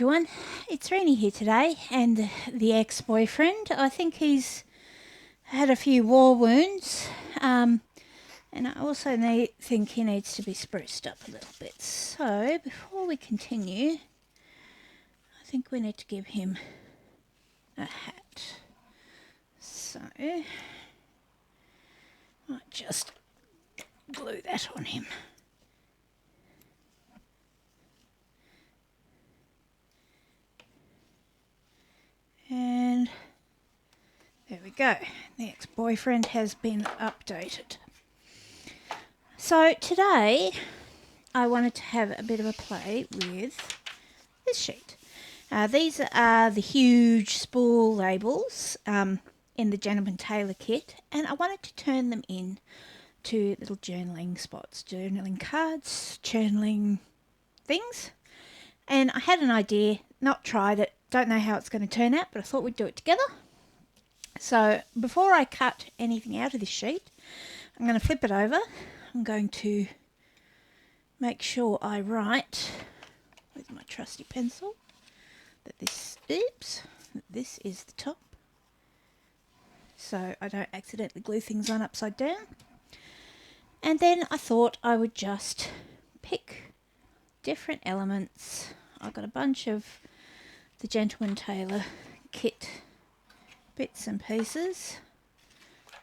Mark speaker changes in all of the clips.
Speaker 1: everyone, it's Renee here today, and the ex-boyfriend. I think he's had a few war wounds, and I also think he needs to be spruced up a little bit. So before we continue, I think we need to give him a hat. So I might just glue that on him. And there we go. The ex-boyfriend has been updated. So today I wanted to have a bit of a play with this sheet. These are the huge spool labels in the Gentleman Tailor Kit, and I wanted to turn them in to little journaling spots, journaling cards, journaling things. And I had an idea, not tried it, don't know how it's going to turn out, but I thought we'd do it together. So before I cut anything out of this sheet, I'm going to flip it over. I'm going to make sure I write with my trusty pencil that this is the top, so I don't accidentally glue things on upside down. And then I thought I would just pick different elements. I've got a bunch of the Gentleman Tailor Kit bits and pieces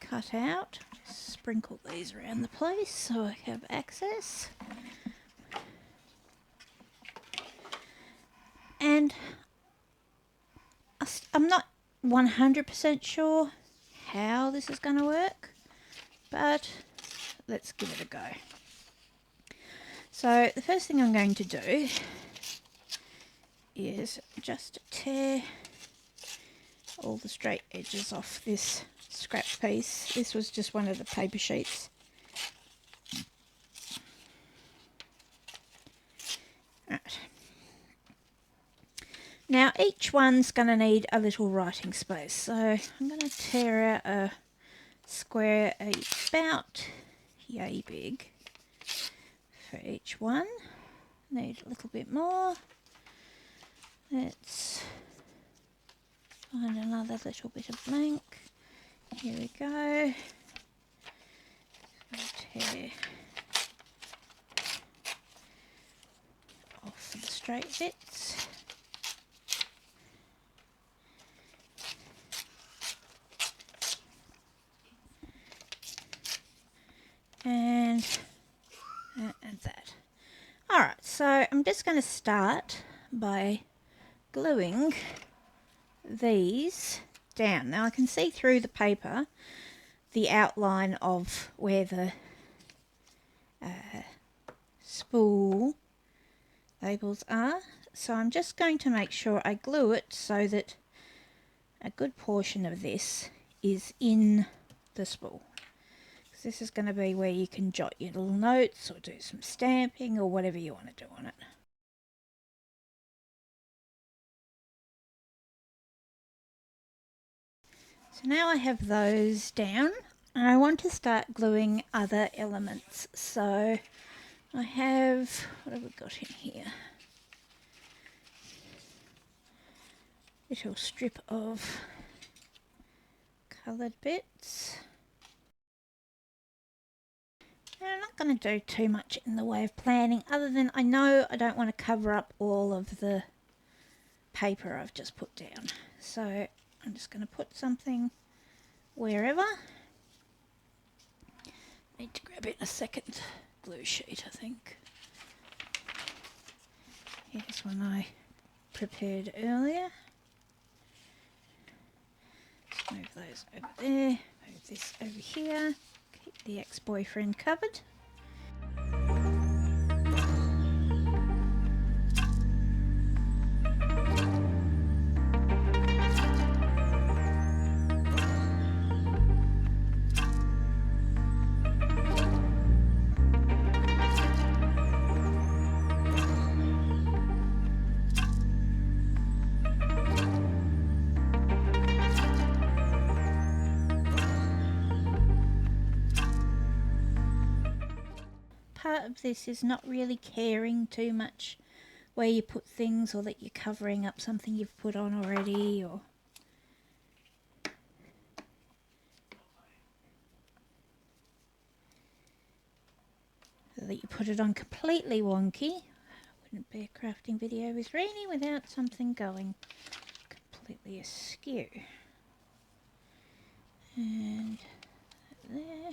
Speaker 1: cut out. Sprinkle these around the place so I have access. And I'm not 100% sure how this is going to work, but let's give it a go. So the first thing I'm going to do is just tear all the straight edges off this scrap piece. This was just one of the paper sheets. Right. Now each one's going to need a little writing space, so I'm going to tear out a square about yay big for each one. Need a little bit more. Let's find another little bit of blank. Here we go. Tear off the straight bits. And that. Alright, so I'm just going to start by gluing these down. Now I can see through the paper the outline of where the spool labels are, so I'm just going to make sure I glue it so that a good portion of this is in the spool. This is going to be where you can jot your little notes or do some stamping or whatever you want to do on it. So now I have those down, and I want to start gluing other elements. So I have, what have we got in here? Little strip of coloured bits. And I'm not going to do too much in the way of planning, other than I know I don't want to cover up all of the paper I've just put down. So I'm just going to put something wherever. Need to grab it a second glue sheet, I think. Here's one I prepared earlier. Let's move those over there, move this over here. Keep the ex-boyfriend covered. Part of this is not really caring too much where you put things, or that you're covering up something you've put on already, or that you put it on completely wonky. Wouldn't be a crafting video with Renee without something going completely askew. And there.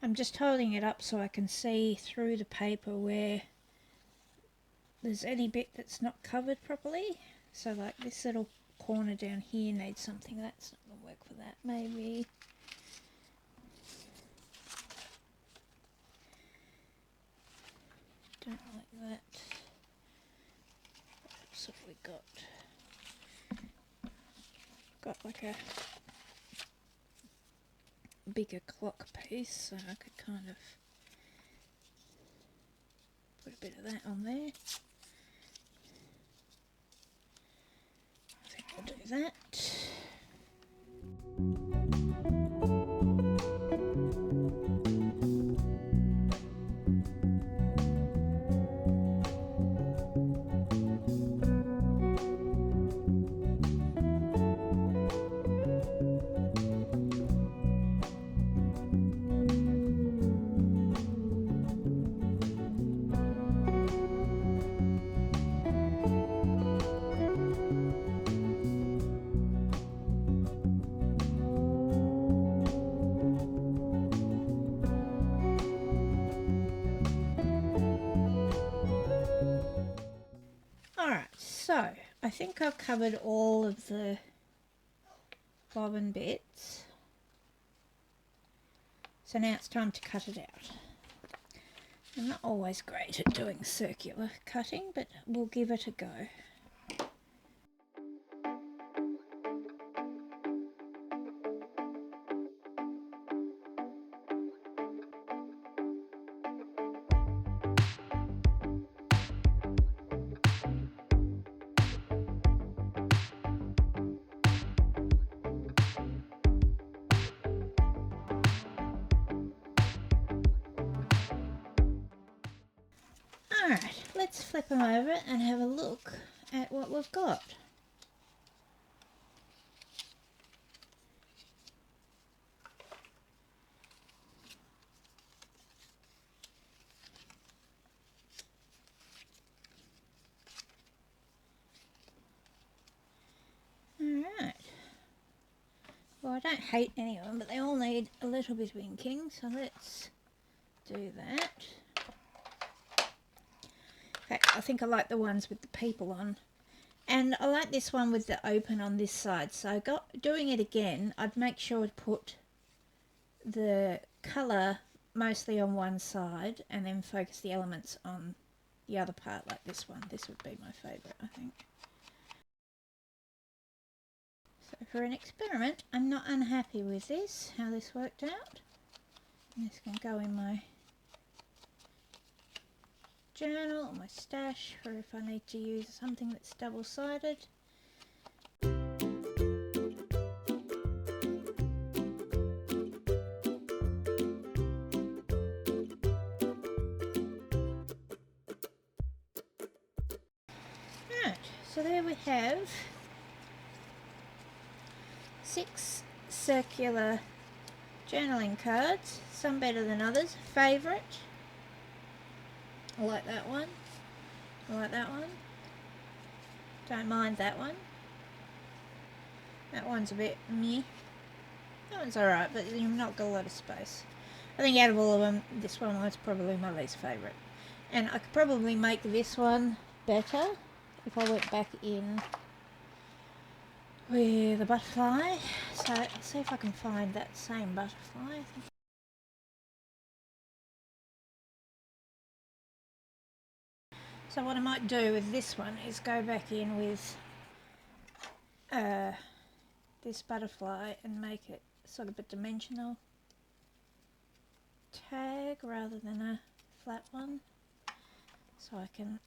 Speaker 1: I'm just holding it up so I can see through the paper where there's any bit that's not covered properly. So like this little corner down here needs something. That's not going to work for that. Maybe don't like that. What else have we got? Got like a bigger clock piece, so I could kind of put a bit of that on there. I think I'll do that. Alright, so I think I've covered all of the bobbin bits. So now it's time to cut it out. I'm not always great at doing circular cutting, but we'll give it a go. Alright, let's flip them over and have a look at what we've got. Alright. Well, I don't hate any of them, but they all need a little bit of inking, so let's do that. In fact, I think I like the ones with the people on. And I like this one with the open on this side. So doing it again, I'd make sure to put the colour mostly on one side and then focus the elements on the other part, like this one. This would be my favourite, I think. So for an experiment, I'm not unhappy with this, how this worked out. And this can go in my journal or my stash for if I need to use something that's double-sided. Right, so there we have 6 circular journaling cards, some better than others. Favourite, I like that one. I like that one. Don't mind that one. That one's a bit meh. That one's alright, but you've not got a lot of space. I think out of all of them, this one was probably my least favourite. And I could probably make this one better if I went back in with a butterfly. So I'll see if I can find that same butterfly. So what I might do with this one is go back in with this butterfly and make it sort of a dimensional tag rather than a flat one, so I can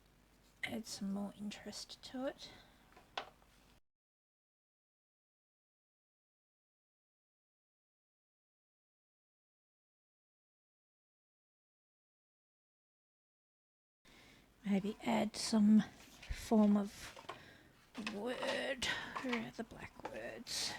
Speaker 1: add some more interest to it. Maybe add some form of word. Where are the black words?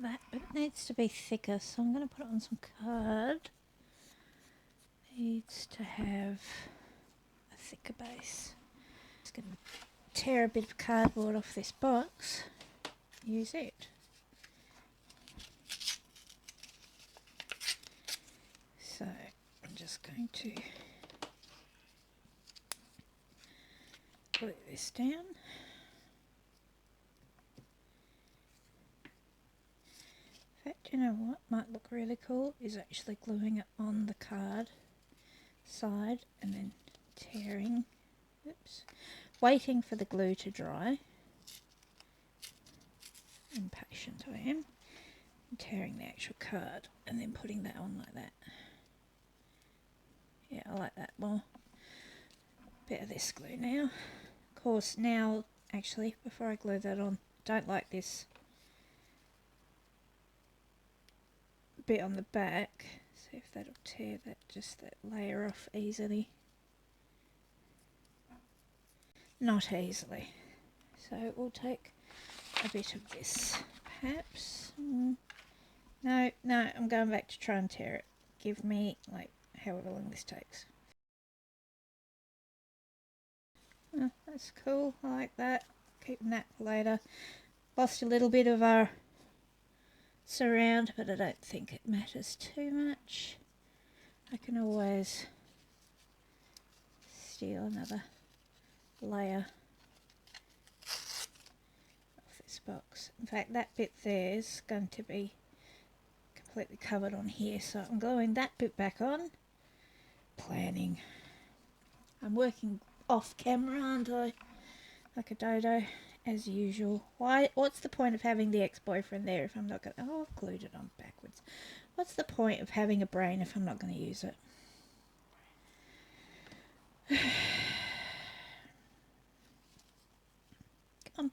Speaker 1: That it needs to be thicker, so I'm going to put it on some card. Needs to have a thicker base. Just going to tear a bit of cardboard off this box. Use it. So I'm just going to glue this down. In fact, you know what might look really cool is actually gluing it on the card side and then tearing, waiting for the glue to dry. Impatient I am. And tearing the actual card and then putting that on like that. Yeah, I like that more. Bit of this glue now. Of course, now, actually, before I glue that on, don't like this bit on the back. See if that'll tear that layer off easily. Not easily. So we'll take a bit of this, perhaps. No, I'm going back to try and tear it. Give me, like, however long this takes. Oh, that's cool. I like that. Keeping that for later. Lost a little bit of our surround, but I don't think it matters too much. I can always steal another layer off this box. In fact, that bit there is going to be completely covered on here, so I'm gluing that bit back on. Planning. I'm working off camera, aren't I? Like a dodo, as usual. What's the point of having the ex-boyfriend there if I'm not going to... Oh, I've glued it on backwards. What's the point of having a brain if I'm not going to use it? Come on.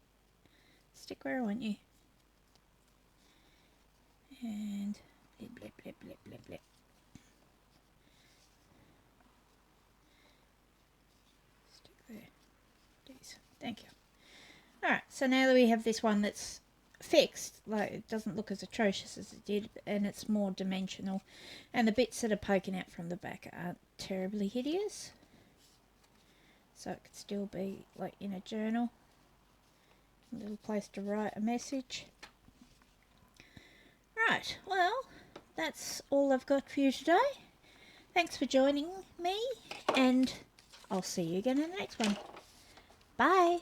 Speaker 1: Stick where I want you. And blip, blip, blip, blip, blip, blip. Stick there. Please. Thank you. Alright, so now that we have this one that's fixed, like it doesn't look as atrocious as it did, and it's more dimensional, and the bits that are poking out from the back aren't terribly hideous, so it could still be like in a journal, a little place to write a message. Right, well, that's all I've got for you today. Thanks for joining me, and I'll see you again in the next one. Bye.